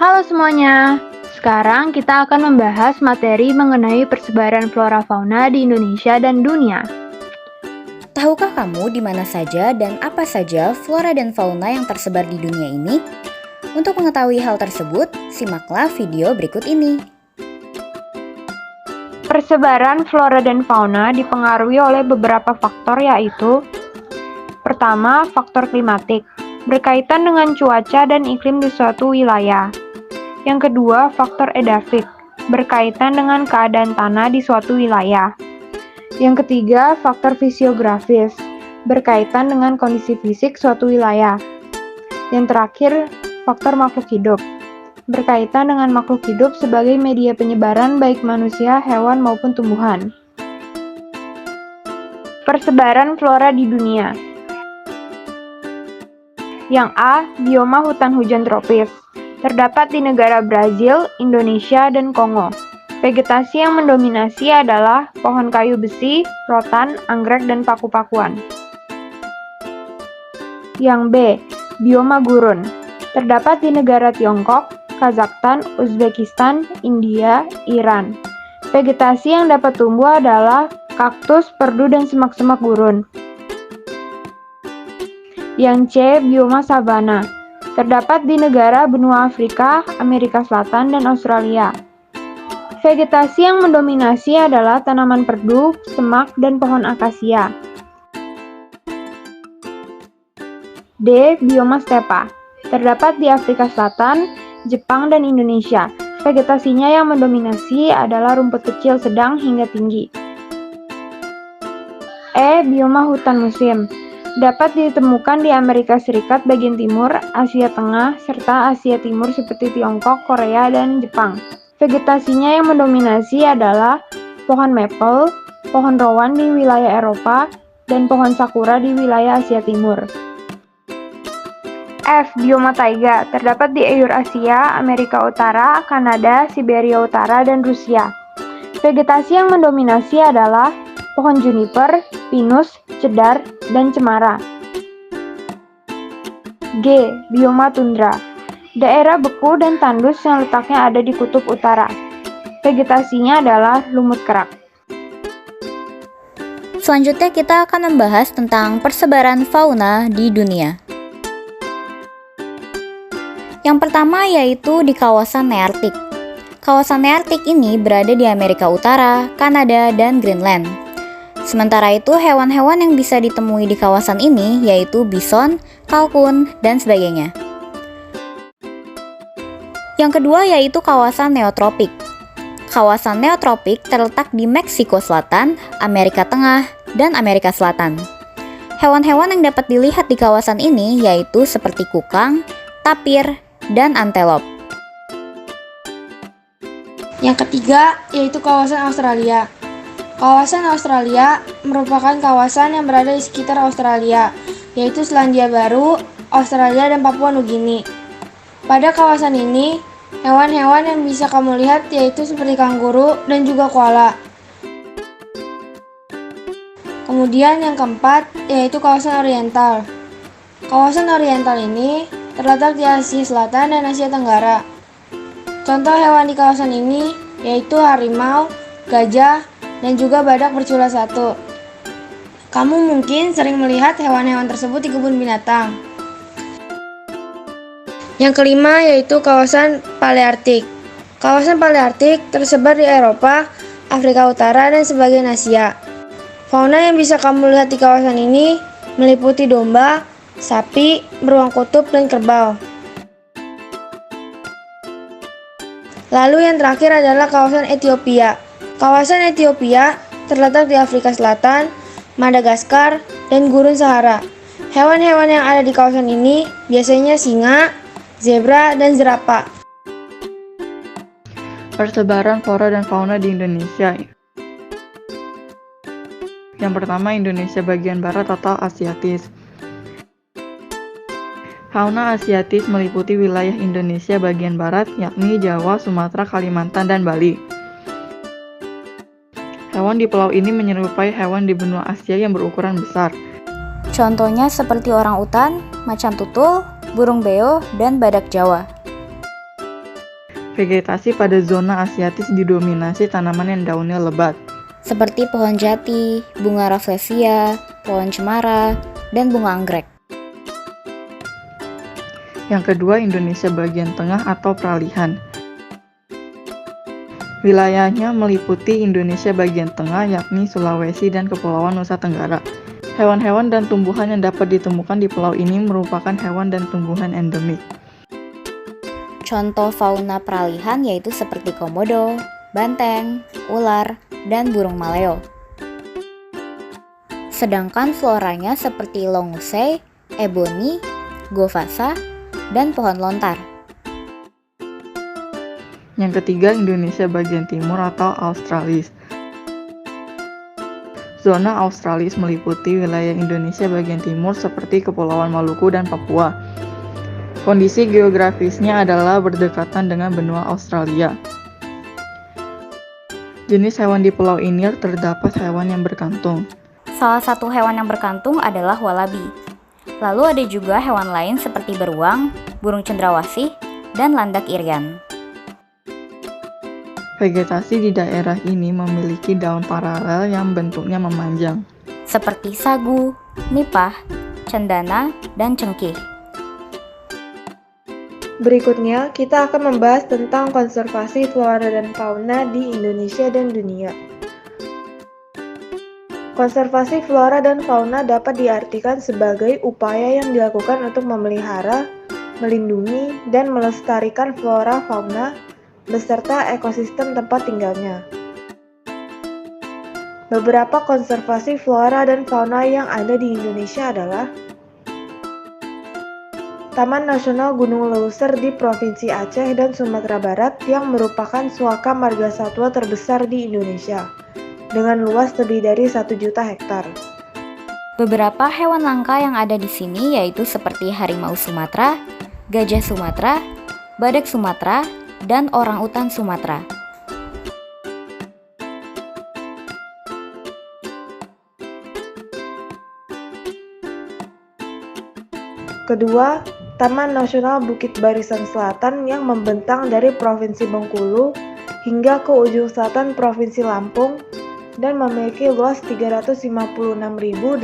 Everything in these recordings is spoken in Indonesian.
Halo semuanya, sekarang kita akan membahas materi mengenai persebaran flora fauna di Indonesia dan dunia. Tahukah kamu di mana saja dan apa saja flora dan fauna yang tersebar di dunia ini? Untuk mengetahui hal tersebut, simaklah video berikut ini. Persebaran flora dan fauna dipengaruhi oleh beberapa faktor yaitu: pertama, faktor klimatik, berkaitan dengan cuaca dan iklim di suatu wilayah. Yang kedua, faktor edafik, berkaitan dengan keadaan tanah di suatu wilayah. Yang ketiga, faktor fisiografis, berkaitan dengan kondisi fisik suatu wilayah. Yang terakhir, faktor makhluk hidup, berkaitan dengan makhluk hidup sebagai media penyebaran baik manusia, hewan, maupun tumbuhan. Persebaran flora di dunia. Yang A, bioma hutan hujan tropis. Terdapat di negara Brazil, Indonesia, dan Kongo. Vegetasi yang mendominasi adalah pohon kayu besi, rotan, anggrek, dan paku-pakuan. Yang B, bioma gurun. Terdapat di negara Tiongkok, Kazakhstan, Uzbekistan, India, Iran. Vegetasi yang dapat tumbuh adalah kaktus, perdu, dan semak-semak gurun. Yang C, bioma sabana. Terdapat di negara benua Afrika, Amerika Selatan, dan Australia. Vegetasi yang mendominasi adalah tanaman perdu, semak, dan pohon akasia. D, bioma stepa. Terdapat di Afrika Selatan, Jepang, dan Indonesia. Vegetasinya yang mendominasi adalah rumput kecil sedang hingga tinggi. E, bioma hutan musim. Dapat ditemukan di Amerika Serikat bagian timur, Asia Tengah, serta Asia Timur seperti Tiongkok, Korea, dan Jepang. Vegetasinya yang mendominasi adalah pohon maple, pohon rowan di wilayah Eropa, dan pohon sakura di wilayah Asia Timur. F, bioma taiga. Terdapat di Eurasia, Amerika Utara, Kanada, Siberia Utara, dan Rusia. Vegetasi yang mendominasi adalah pohon juniper, pinus, cedar, dan cemara. G, bioma tundra. Daerah beku dan tandus yang letaknya ada di kutub utara. Vegetasinya adalah lumut kerak. Selanjutnya kita akan membahas tentang persebaran fauna di dunia. Yang pertama yaitu di kawasan Nearktik. Kawasan Nearktik ini berada di Amerika Utara, Kanada, dan Greenland. Sementara itu, hewan-hewan yang bisa ditemui di kawasan ini yaitu bison, kalkun, dan sebagainya. Yang kedua yaitu kawasan neotropik. Kawasan neotropik terletak di Meksiko Selatan, Amerika Tengah, dan Amerika Selatan. Hewan-hewan yang dapat dilihat di kawasan ini yaitu seperti kukang, tapir, dan antelop. Yang ketiga yaitu kawasan Australia. Kawasan Australia merupakan kawasan yang berada di sekitar Australia, yaitu Selandia Baru, Australia, dan Papua Nugini. Pada kawasan ini, hewan-hewan yang bisa kamu lihat yaitu seperti kanguru dan juga koala. Kemudian yang keempat yaitu kawasan Oriental. Kawasan Oriental ini terletak di Asia Selatan dan Asia Tenggara. Contoh hewan di kawasan ini yaitu harimau, gajah, dan juga badak bercula satu. Kamu mungkin sering melihat hewan-hewan tersebut di kebun binatang. Yang kelima yaitu kawasan Palearktik. Kawasan Palearktik tersebar di Eropa, Afrika Utara, dan sebagian Asia. Fauna yang bisa kamu lihat di kawasan ini meliputi domba, sapi, beruang kutub, dan kerbau. Lalu yang terakhir adalah kawasan Ethiopia. Kawasan Ethiopia terletak di Afrika Selatan, Madagaskar, dan Gurun Sahara. Hewan-hewan yang ada di kawasan ini biasanya singa, zebra, dan jerapah. Persebaran flora dan fauna di Indonesia. Yang pertama, Indonesia bagian barat atau Asiatis. Fauna Asiatis meliputi wilayah Indonesia bagian barat, yakni Jawa, Sumatera, Kalimantan, dan Bali. Hewan di pulau ini menyerupai hewan di benua Asia yang berukuran besar. Contohnya seperti orang utan, macan tutul, burung beo, dan badak Jawa. Vegetasi pada zona asiatis didominasi tanaman yang daunnya lebat, seperti pohon jati, bunga rafflesia, pohon cemara, dan bunga anggrek. Yang kedua, Indonesia bagian tengah atau peralihan. Wilayahnya meliputi Indonesia bagian tengah, yakni Sulawesi dan Kepulauan Nusa Tenggara. Hewan-hewan dan tumbuhan yang dapat ditemukan di pulau ini merupakan hewan dan tumbuhan endemik. Contoh fauna peralihan yaitu seperti komodo, banteng, ular, dan burung maleo. Sedangkan floranya seperti longusei, ebony, govasa, dan pohon lontar. Yang ketiga, Indonesia bagian timur atau Australis. Zona Australis meliputi wilayah Indonesia bagian timur seperti Kepulauan Maluku dan Papua. Kondisi geografisnya adalah berdekatan dengan benua Australia. Jenis hewan di pulau ini terdapat hewan yang berkantung. Salah satu hewan yang berkantung adalah wallaby. Lalu ada juga hewan lain seperti beruang, burung cendrawasih, dan landak irian. Vegetasi di daerah ini memiliki daun paralel yang bentuknya memanjang, seperti sagu, nipah, cendana, dan cengkih. Berikutnya, kita akan membahas tentang konservasi flora dan fauna di Indonesia dan dunia. Konservasi flora dan fauna dapat diartikan sebagai upaya yang dilakukan untuk memelihara, melindungi, dan melestarikan flora fauna beserta ekosistem tempat tinggalnya. Beberapa konservasi flora dan fauna yang ada di Indonesia adalah Taman Nasional Gunung Leuser di Provinsi Aceh dan Sumatera Barat yang merupakan suaka margasatwa terbesar di Indonesia dengan luas lebih dari 1 juta hektar. Beberapa hewan langka yang ada di sini yaitu seperti harimau Sumatera, gajah Sumatera, badak Sumatera, dan orangutan Sumatera. Kedua, Taman Nasional Bukit Barisan Selatan yang membentang dari Provinsi Bengkulu hingga ke ujung selatan Provinsi Lampung dan memiliki luas 356.800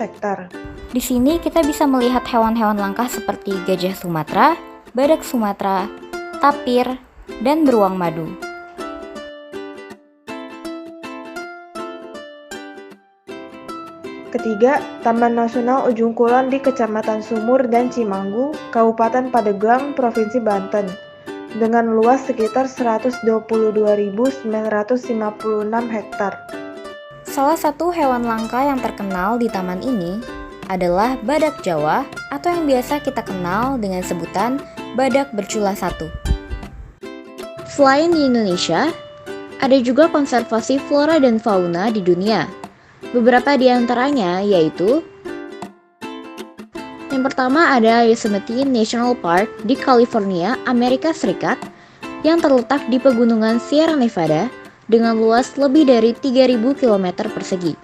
hektar. Di sini kita bisa melihat hewan-hewan langka seperti gajah Sumatera, badak Sumatera, tapir, dan beruang madu. Ketiga, Taman Nasional Ujung Kulon di Kecamatan Sumur dan Cimanggu, Kabupaten Pandeglang, Provinsi Banten, dengan luas sekitar 122.956 hektar. Salah satu hewan langka yang terkenal di taman ini adalah badak Jawa atau yang biasa kita kenal dengan sebutan badak bercula satu. Selain di Indonesia, ada juga konservasi flora dan fauna di dunia. Beberapa di antaranya yaitu yang pertama ada Yosemite National Park di California, Amerika Serikat yang terletak di pegunungan Sierra Nevada dengan luas lebih dari 3.000 km persegi.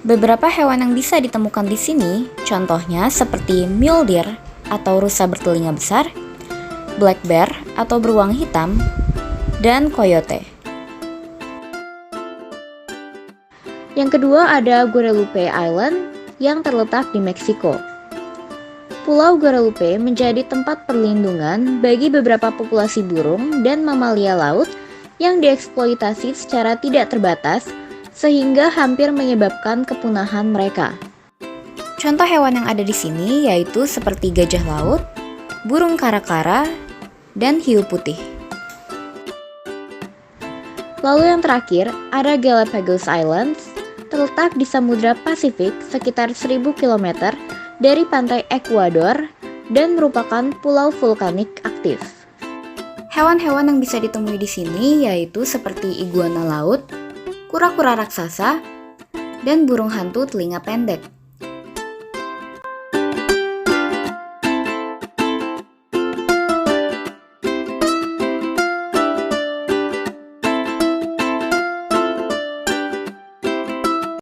Beberapa hewan yang bisa ditemukan di sini, contohnya seperti mule deer atau rusa bertelinga besar, black bear atau beruang hitam, dan coyote. Yang kedua ada Guadalupe Island yang terletak di Meksiko. Pulau Guadalupe menjadi tempat perlindungan bagi beberapa populasi burung dan mamalia laut yang dieksploitasi secara tidak terbatas sehingga hampir menyebabkan kepunahan mereka. Contoh hewan yang ada di sini yaitu seperti gajah laut, burung kara-kara, dan hiu putih. Lalu yang terakhir ada Galapagos Islands, terletak di Samudra Pasifik sekitar 1.000 km dari pantai Ekuador dan merupakan pulau vulkanik aktif. Hewan-hewan yang bisa ditemui di sini yaitu seperti iguana laut, kura-kura raksasa, dan burung hantu telinga pendek.